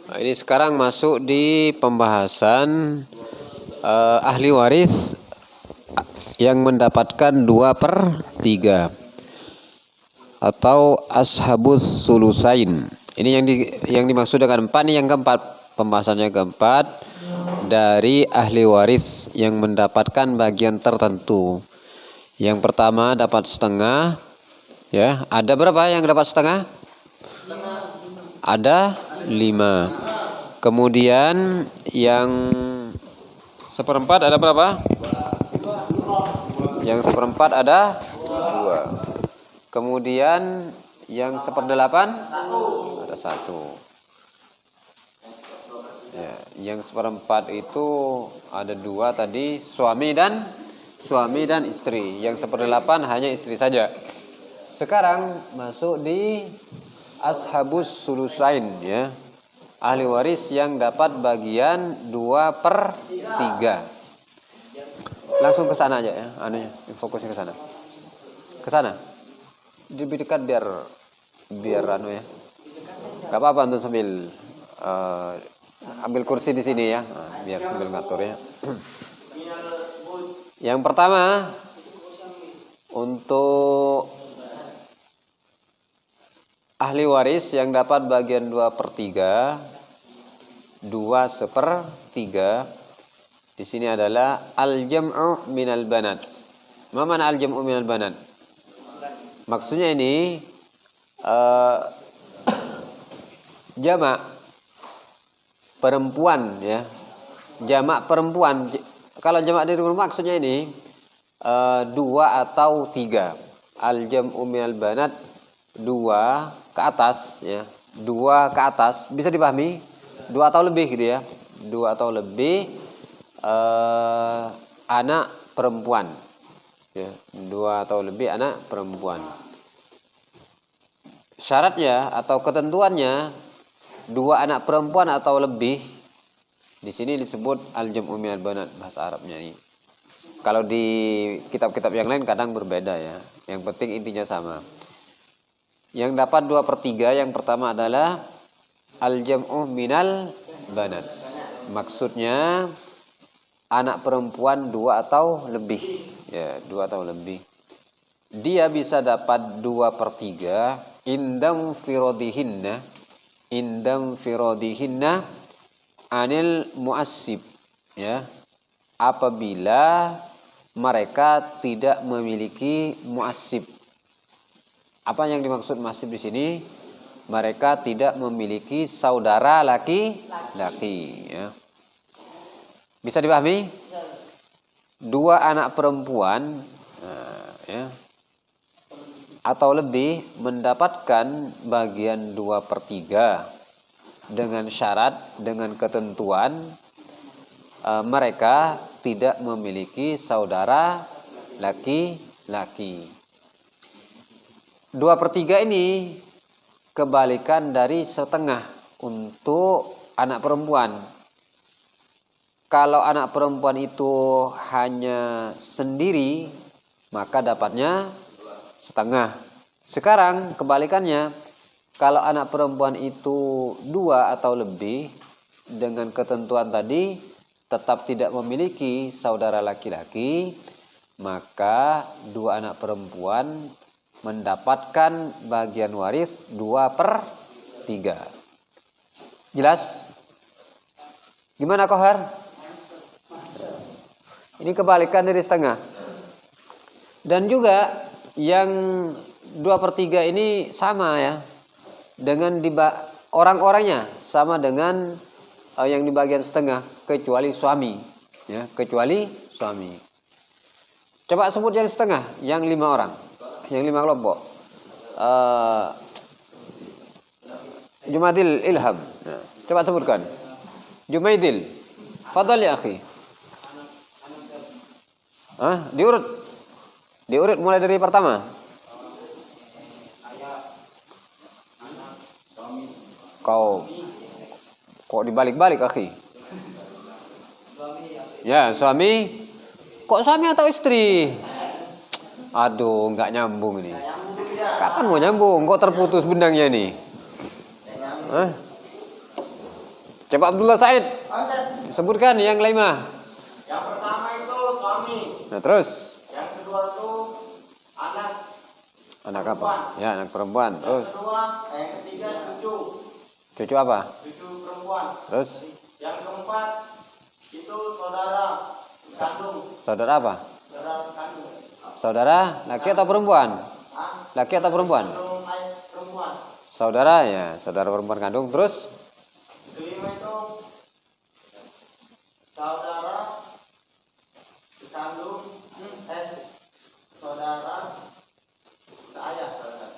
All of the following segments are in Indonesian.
Nah, ini sekarang masuk di pembahasan ahli waris yang mendapatkan 2/3 atau ashabus sulusain. Ini yang dimaksud dengan 4 nih, yang keempat. Pembahasannya keempat dari ahli waris yang mendapatkan bagian tertentu. Yang pertama dapat setengah, ya. Ada berapa yang dapat setengah? Ada 5. Kemudian yang seperempat ada berapa? Yang seperempat ada 2. Kemudian yang 1/8 ada 1. Ya, yang 1/4 itu ada 2 tadi, suami dan istri. Yang 1/8 hanya istri saja. Sekarang masuk di ashabus sulusain, ya. Ahli waris yang dapat bagian 2/3. Langsung ke sana aja, ya. Anunya, fokusnya ke sana. Ke sana. Lebih dekat biar anu, ya. Gak apa-apa untuk sambil ambil kursi di sini, ya. Nah, biar sambil ngatur, ya. Yang pertama, untuk ahli waris yang dapat bagian 2/3, 2/3 di sini adalah al-jam'u minal banat. Ma mana al-jam'u minal banat? Maksudnya ini jamak perempuan, ya. Jamak perempuan. Kalau jamak dari perempuan maksudnya ini 2 atau 3. Al-jam'u minal banat 2 ke atas, ya. 2 ke atas bisa dipahami 2 atau lebih, gitu, ya. 2 atau lebih anak perempuan, ya. 2 atau lebih anak perempuan. Syaratnya atau ketentuannya 2 anak perempuan atau lebih. Di sini disebut al-jam'u minal banat bahasa Arabnya ini. Kalau di kitab-kitab yang lain kadang berbeda, ya. Yang penting intinya sama. Yang dapat 2/3 yang pertama adalah al-jam'u minal banat. Maksudnya anak perempuan 2 atau lebih, ya, 2 atau lebih. Dia bisa dapat 2/3 indam firodihinna anil mu'assib, ya. Apabila mereka tidak memiliki mu'assib. Apa yang dimaksud mu'assib di sini? Mereka tidak memiliki saudara laki-laki, ya. Bisa dipahami? 2 anak perempuan, ya, atau lebih mendapatkan bagian 2/3 dengan syarat, dengan ketentuan mereka tidak memiliki saudara laki-laki. 2/3 ini kebalikan dari setengah untuk anak perempuan. Kalau anak perempuan itu hanya sendiri, maka dapatnya setengah. Sekarang kebalikannya, kalau anak perempuan itu 2 atau lebih, dengan ketentuan tadi tetap tidak memiliki saudara laki-laki, maka 2 anak perempuan mendapatkan bagian waris 2/3. Jelas? Gimana, Kohar? Ini kebalikan dari setengah. Dan juga yang 2/3 ini sama, ya, dengan orang-orangnya sama dengan yang di bagian setengah, kecuali suami, ya, kecuali suami. Coba sebut yang setengah, yang 5 orang, yang 5 kelompok. Jumadil Ilham, ya. Coba sebutkan. Jumaidil, fadhal ya akhi. Diurut mulai dari pertama. Kok dibalik-balik, akhi? Ya, suami. Kok suami atau istri? Aduh, nggak nyambung ini. Kapan mau nyambung? Kok terputus benangnya nih? Coba Abdullah Said. Sebutkan yang 5. Yang pertama itu suami. Nah, terus. Yang kedua itu anak. Anak apa? Ya, anak perempuan. Terus. Yang ketiga cucu. Cucu apa? Cucu perempuan. Terus. Yang keempat itu saudara kandung. Saudara apa? Saudara kandung. Saudara laki atau perempuan? Laki atau perempuan? Perempuan. Saudara ya, saudara perempuan kandung. Terus? Kelima itu saudara kandung.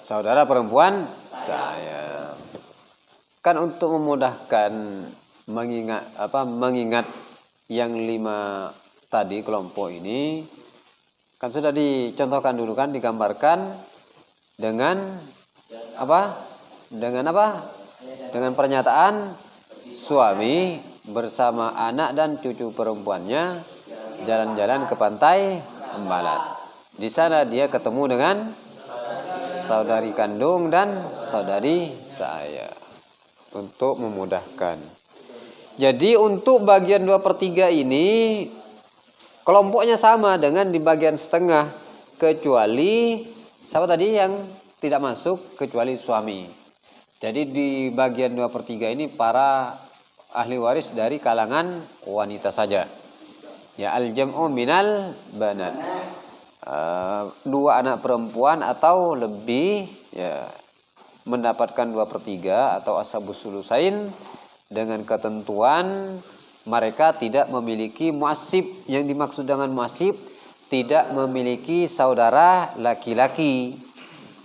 Saudara perempuan saya. Kan untuk memudahkan mengingat yang 5 tadi kelompok ini kan sudah dicontohkan dulu kan, digambarkan dengan apa? Dengan pernyataan suami bersama anak dan cucu perempuannya jalan-jalan ke pantai Embalat. Di sana dia ketemu dengan saudari kandung dan saudari saya. Untuk memudahkan. Jadi untuk bagian 2/3 ini kelompoknya sama dengan di bagian setengah, kecuali siapa tadi yang tidak masuk kecuali suami. Jadi di bagian 2/3 ini para ahli waris dari kalangan wanita saja. Ya, al-jam'u minal banat. 2 anak perempuan atau lebih ya mendapatkan 2/3 atau ashabus sulusain dengan ketentuan mereka tidak memiliki muasib. Yang dimaksud dengan muasib tidak memiliki saudara laki-laki.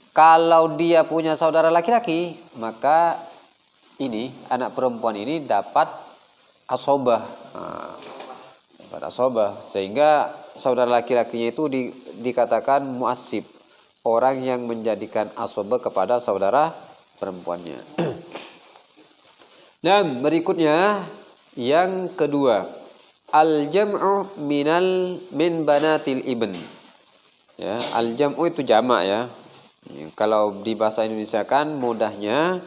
Kalau dia punya saudara laki-laki, maka ini anak perempuan ini dapat asobah. Dapat asobah sehingga saudara laki-lakinya itu dikatakan muasib. Orang yang menjadikan asobah kepada saudara perempuannya. Dan berikutnya yang kedua, al-jam'u min banatil ibn. Ya, al-jam'u itu jamak ya. Kalau di bahasa Indonesia kan mudahnya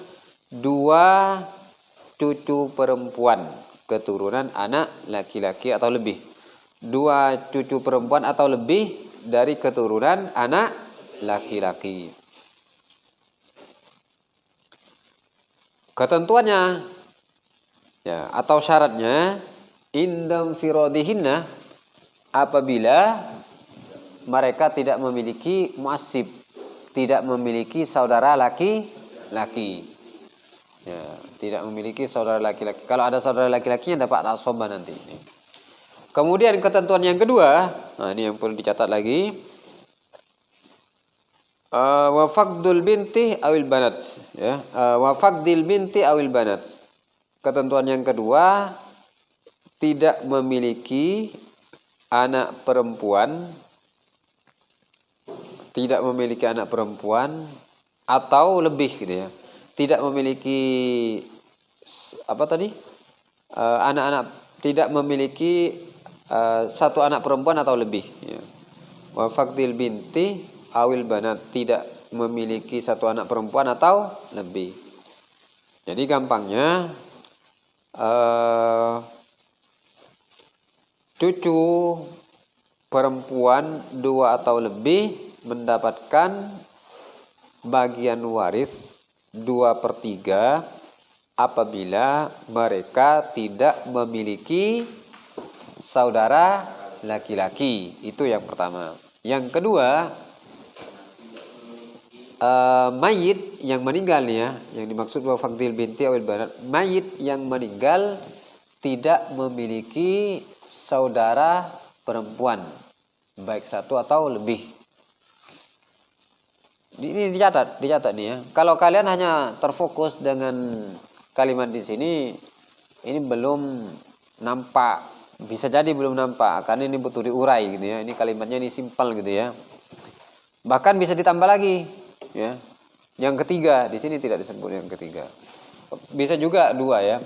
2 cucu perempuan keturunan anak laki-laki atau lebih. 2 cucu perempuan atau lebih dari keturunan anak laki-laki. Ketentuannya ya atau syaratnya indam firadihinna apabila mereka tidak memiliki muasib, tidak memiliki saudara laki-laki. Ya, tidak memiliki saudara laki-laki. Kalau ada saudara laki-lakinya dapat asobah nanti. Kemudian ketentuan yang kedua, nah ini yang perlu dicatat lagi. Wa faqdul binti awil banat ya, wa faqdil binti awil banat. Ketentuan yang kedua, tidak memiliki anak perempuan, tidak memiliki anak perempuan atau lebih gitu ya. Tidak memiliki apa tadi? Anak-anak tidak memiliki 1 anak perempuan atau lebih ya. Wa faqdil binti awil banat, tidak memiliki 1 anak perempuan atau lebih. Jadi gampangnya cucu perempuan 2 atau lebih mendapatkan bagian waris 2/3 apabila mereka tidak memiliki saudara laki-laki. Itu yang pertama. Yang kedua, mayit yang meninggal ya, yang dimaksud wa faqdil binti awil banat, mayit yang meninggal tidak memiliki saudara perempuan baik 1 atau lebih. Ini dicatat nih ya. Kalau kalian hanya terfokus dengan kalimat di sini, ini belum nampak, bisa jadi belum nampak karena ini butuh diurai gitu ya. Ini kalimatnya ini simpel gitu ya. Bahkan bisa ditambah lagi. Ya, yang ketiga di sini tidak disebut yang ketiga. Bisa juga 2 ya.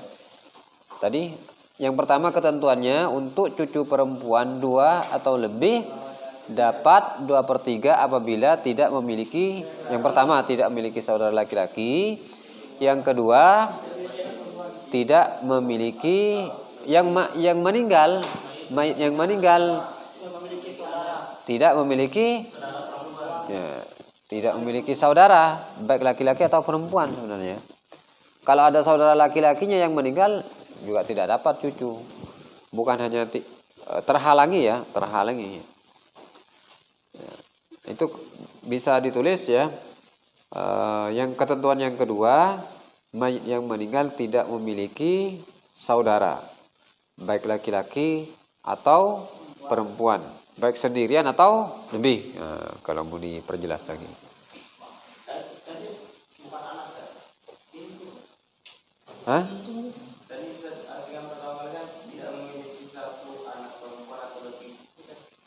Tadi yang pertama ketentuannya untuk cucu perempuan 2 atau lebih dapat 2/3 apabila tidak memiliki, yang pertama tidak memiliki saudara laki-laki. Yang kedua tidak memiliki yang meninggal, mayit yang meninggal tidak memiliki ya, tidak memiliki saudara, baik laki-laki atau perempuan sebenarnya. Kalau ada saudara laki-lakinya yang meninggal juga tidak dapat cucu. Bukan hanya terhalangi ya, terhalangi. Ya, itu bisa ditulis ya. Yang ketentuan yang kedua, mayit yang meninggal tidak memiliki saudara, baik laki-laki atau perempuan, baik sendirian atau lebih. Nah, kalau mau diperjelas lagi. Hah?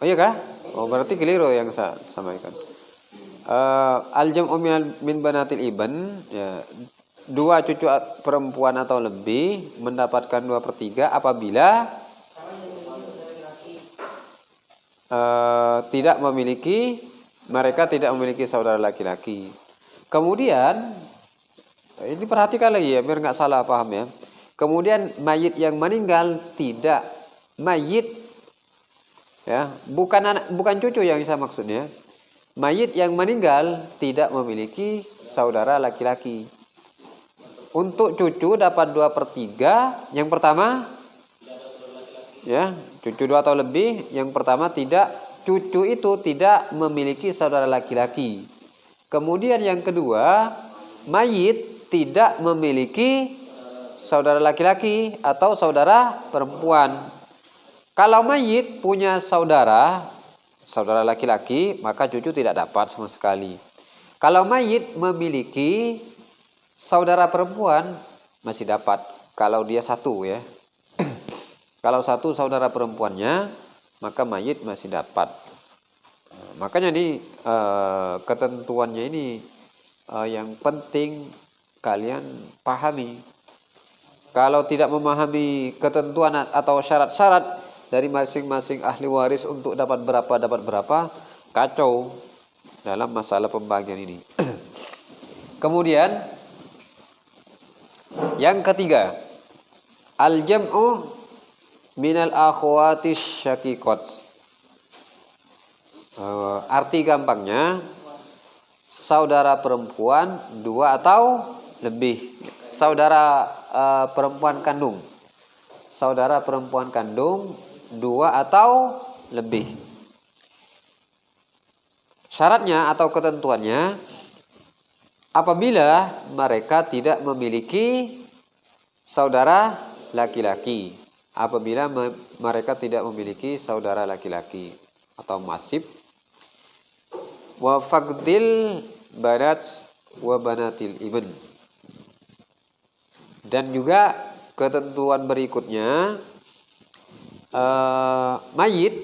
Oh iya kah? Oh berarti keliru yang saya sampaikan. Al-jam'u min banatil ibn ya, dua cucu perempuan atau lebih mendapatkan 2/3 apabila mereka tidak memiliki saudara laki-laki. Kemudian ini perhatikan lagi ya biar nggak salah paham ya. Kemudian mayit yang meninggal tidak mayit ya, bukan cucu yang saya maksudnya. Mayit yang meninggal tidak memiliki saudara laki-laki. Untuk cucu dapat 2/3. Yang pertama ya, cucu 2 atau lebih. Yang pertama cucu itu tidak memiliki saudara laki-laki. Kemudian yang kedua, mayit tidak memiliki saudara laki-laki atau saudara perempuan. Kalau mayit punya saudara laki-laki, maka cucu tidak dapat sama sekali. Kalau mayit memiliki saudara perempuan, masih dapat. Kalau dia satu ya. Kalau satu saudara perempuannya, maka mayit masih dapat. Makanya nih ketentuannya ini yang penting kalian pahami. Kalau tidak memahami ketentuan atau syarat-syarat dari masing-masing ahli waris untuk dapat berapa, kacau dalam masalah pembagian ini. Kemudian yang ketiga, al-jam'u minal akhwatis syaqiqat. Arti gampangnya, saudara perempuan 2 atau lebih. Saudara perempuan kandung. Saudara perempuan kandung 2 atau lebih. Syaratnya atau ketentuannya, apabila mereka tidak memiliki saudara laki-laki. Apabila mereka tidak memiliki saudara laki-laki atau masib. Wa faqdil banat wa banatil ibn. Dan juga ketentuan berikutnya, mayit,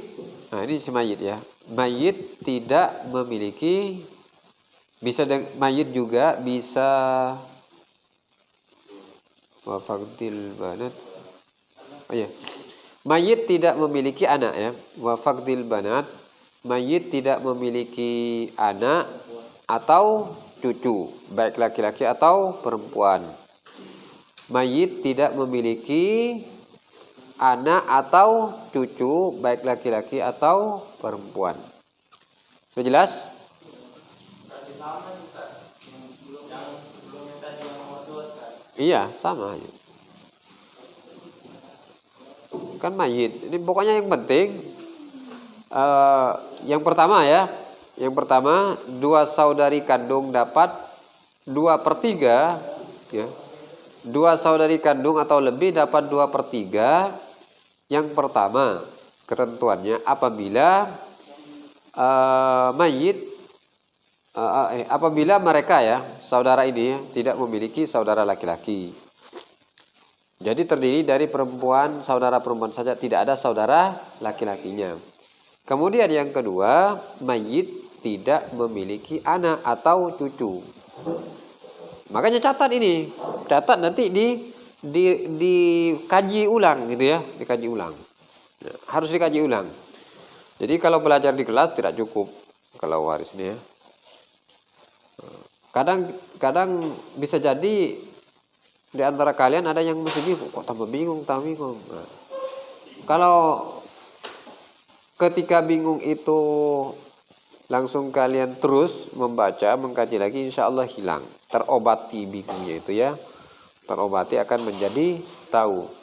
nah ini si mayit ya, mayit tidak memiliki, mayit juga bisa wafaktil banat, oh ya, mayit tidak memiliki anak ya, wafaktil banat, mayit tidak memiliki anak atau cucu, baik laki-laki atau perempuan. Mayit tidak memiliki anak atau cucu, baik laki-laki atau perempuan. Sudah jelas? Iya, sama aja. Kan mayit. Ini pokoknya yang penting yang pertama ya. Yang pertama, 2 saudari kandung dapat 2/3 ya. 2 saudari kandung atau lebih dapat 2/3. Yang pertama, ketentuannya apabila apabila mereka ya, saudara ini tidak memiliki saudara laki-laki. Jadi terdiri dari saudara perempuan saja, tidak ada saudara laki-lakinya. Kemudian yang kedua, mayit tidak memiliki anak atau cucu. Makanya catat nanti dikaji ulang gitu ya, dikaji ulang. Harus dikaji ulang. Jadi kalau belajar di kelas tidak cukup kalau waris ini ya. Kadang bisa jadi Di antara kalian ada yang masih bingung, kok tambah bingung. Nah, kalau ketika bingung itu langsung kalian terus membaca, mengkaji lagi, insya Allah hilang. Terobati bingungnya itu ya. Terobati akan menjadi tahu.